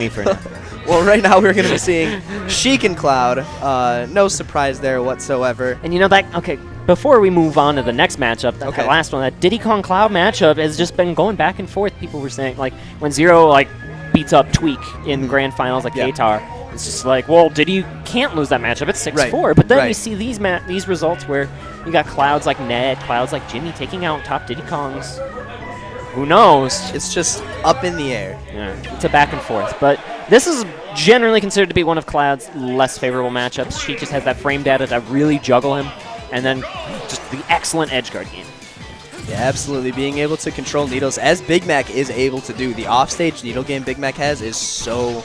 for now. Well, right now we're going to be seeing Sheik and Cloud. No surprise there whatsoever. And you know that, okay, before we move on to the next matchup, that last one, that Diddy Kong Cloud matchup has just been going back and forth. People were saying, like, when Zero, like, beats up Tweak in grand finals like Katar, it's just like, well, Diddy can't lose that matchup. It's 6-4. But then you see these results where you got Clouds like Ned, Clouds like Jimmy taking out top Diddy Kongs. Who knows? It's just up in the air. Yeah, it's a back and forth. But this is generally considered to be one of Cloud's less favorable matchups. She just has that frame data to really juggle him, and then just the excellent edge guard game. Yeah, absolutely. Being able to control needles, as Big Mac is able to do, the offstage needle game Big Mac has is so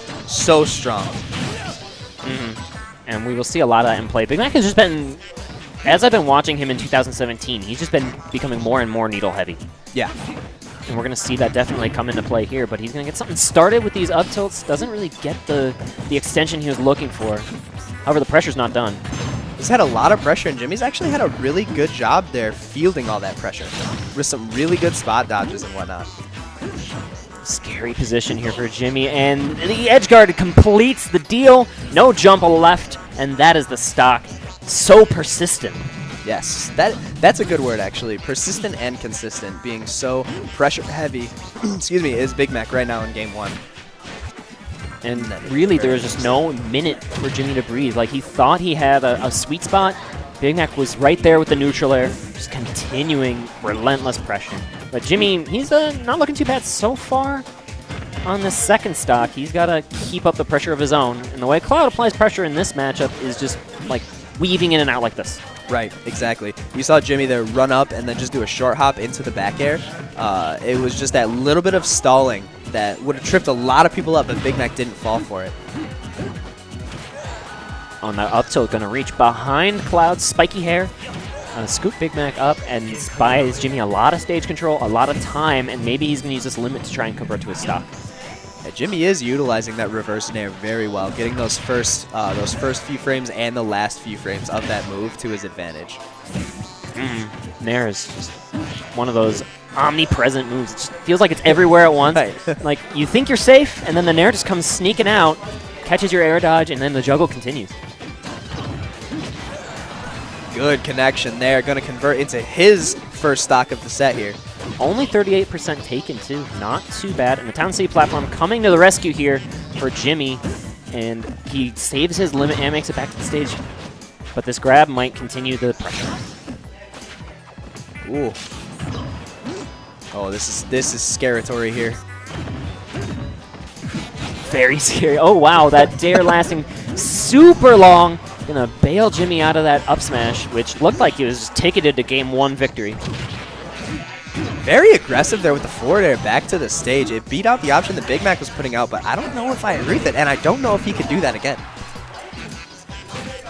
strong. And we will see a lot of that in play. Big Mac has just been, as I've been watching him in 2017, he's just been becoming more and more needle heavy. Yeah. And we're going to see that definitely come into play here, but he's going to get something started with these up tilts. Doesn't really get the extension he was looking for. However, the pressure's not done. He's had a lot of pressure, and Jimmy's actually had a really good job there fielding all that pressure with some really good spot dodges and whatnot. Scary position here for Jimmy, and the edge guard completes the deal. No jump left, and that is the stock. So persistent. Yes, that's a good word, actually. Persistent and consistent, being so pressure heavy, excuse me, is Big Mac right now in game one. And really, there was just no minute for Jimmy to breathe. Like, he thought he had a sweet spot. Big Mac was right there with the neutral air, just continuing relentless pressure. But Jimmy, he's not looking too bad so far on the second stock. He's got to keep up the pressure of his own. And the way Cloud applies pressure in this matchup is just, like, weaving in and out like this. Right, exactly. You saw Jimmy there run up and then just do a short hop into the back air. It was just that little bit of stalling that would have tripped a lot of people up, but Big Mac didn't fall for it. On that up tilt, going to reach behind Cloud's spiky hair. Scoop Big Mac up and buys Jimmy a lot of stage control, a lot of time, and maybe he's going to use this limit to try and convert to his stock. Yeah, Jimmy is utilizing that reverse nair very well, getting those first few frames and the last few frames of that move to his advantage. Nair is just one of those omnipresent moves. It just feels like it's everywhere at once. Like, you think you're safe, and then the Nair just comes sneaking out, catches your air dodge, and then the juggle continues. Good connection there. Going to convert into his first stock of the set here. Only 38% taken, too. Not too bad. And the Town City platform coming to the rescue here for Jimmy. And he saves his limit and makes it back to the stage. But this grab might continue the pressure. Ooh. Oh, this is scaratory here. Very scary. Oh, wow. That dare lasting super long. Gonna bail Jimmy out of that up smash, which looked like he was just ticketed to game one victory. Very aggressive there with the forward air back to the stage. It beat out the option that Big Mac was putting out, but I don't know if I agree with it, and I don't know if he could do that again.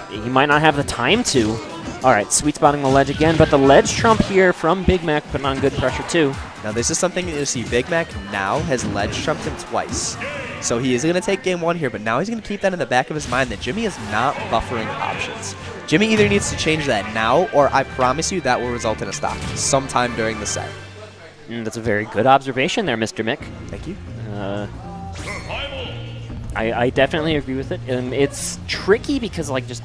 He might not have the time to. All right, sweet spotting the ledge again, but the ledge trump here from Big Mac putting on good pressure too. Now this is something you see. Big Mac now has ledge trumped him twice. So he is going to take game one here, but now he's going to keep that in the back of his mind that Jimmy is not buffering options. Jimmy either needs to change that now, or I promise you that will result in a stock sometime during the set. That's a very good observation there, Mr. Mick. Thank you. I definitely agree with it. It's tricky because, like, just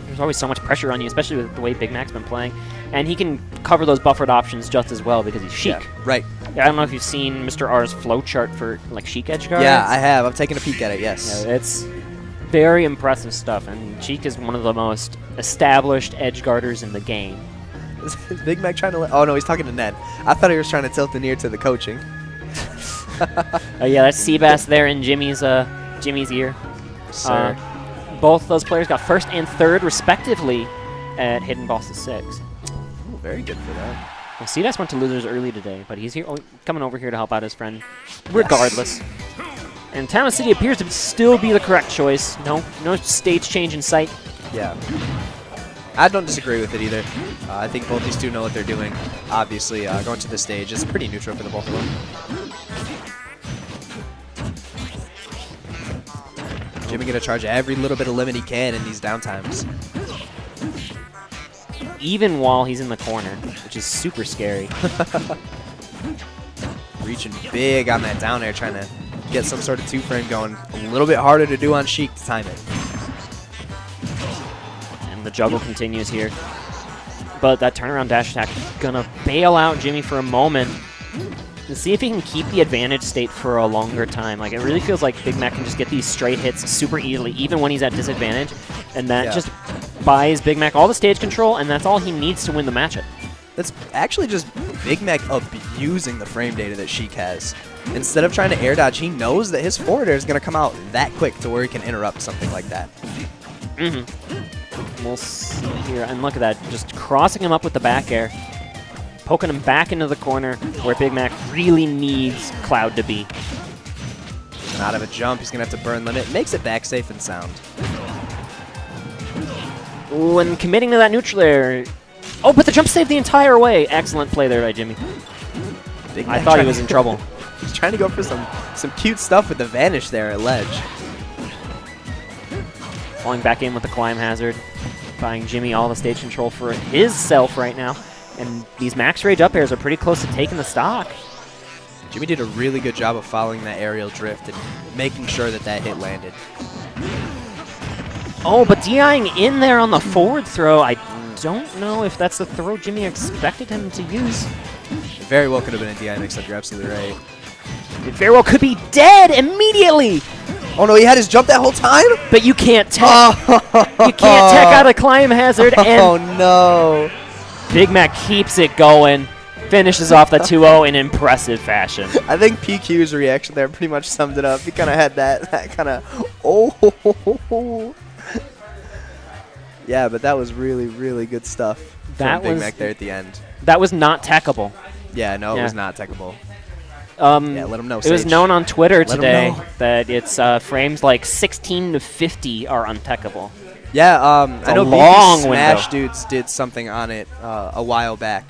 there's always so much pressure on you, especially with the way Big Mac's been playing. And he can cover those buffered options just as well because he's Sheik. Yeah, right. I don't know if you've seen Mr. R's flowchart for, like, Sheik edge guards. Yeah, I have. I'm taking a peek at it, yes. Yeah, it's very impressive stuff, and Sheik is one of the most established edge guarders in the game. Is Big Mac trying to... Oh, no, he's talking to Ned. I thought he was trying to tilt the near to the coaching. Yeah, that's Seabass there in Jimmy's ear. Sir. Both those players got first and third, respectively, at Hidden Bosses 6. Ooh, very good for that. Well, Seabass went to losers early today, but he's here, coming over here to help out his friend, regardless. Yes. And Town City appears to still be the correct choice. No stage change in sight. Yeah. I don't disagree with it either. I think both these two know what they're doing. Obviously, going to the stage is pretty neutral for the both of them. Jimmy going to charge every little bit of limit he can in these downtimes. Even while he's in the corner, which is super scary. Reaching big on that down air, trying to get some sort of two-frame going. A little bit harder to do on Sheik to time it. And the juggle continues here. But that turnaround dash attack is going to bail out Jimmy for a moment to see if he can keep the advantage state for a longer time. Like, it really feels like Big Mac can just get these straight hits super easily, even when he's at disadvantage. And that just buys Big Mac all the stage control, and that's all he needs to win the matchup. That's actually just Big Mac abusing the frame data that Sheik has. Instead of trying to air dodge, he knows that his forward air is going to come out that quick to where he can interrupt something like that. We'll see here. And look at that. Just crossing him up with the back air. Poking him back into the corner where Big Mac really needs Cloud to be. And out of a jump, he's going to have to burn limit. Makes it back safe and sound. Ooh, and committing to that neutral air. Oh, but the jump saved the entire way. Excellent play there by Jimmy. I thought he was in trouble. He's trying to go for some cute stuff with the vanish there at ledge. Falling back in with the climb hazard. Buying Jimmy all the stage control for his self right now. And these max rage up airs are pretty close to taking the stock. Jimmy did a really good job of following that aerial drift and making sure that that hit landed. Oh, but DIing in there on the forward throw. I don't know if that's the throw Jimmy expected him to use. It very well could have been a DI mix-up. You're absolutely right. It very well could be dead immediately. Oh no, he had his jump that whole time? But you can't tech. You can't tech out a climb hazard. And oh no. Big Mac keeps it going. Finishes off the 2-0 in impressive fashion. I think PQ's reaction there pretty much summed it up. He kind of had that kind of, oh. Yeah, but that was really, really good stuff from Big Mac there at the end. That was not techable. Yeah, no, it was not techable. Yeah, let him know, It was known on Twitter today that it's frames like 16 to 50 are untechable. Yeah, I know long Smash window. Dudes did something on it a while back.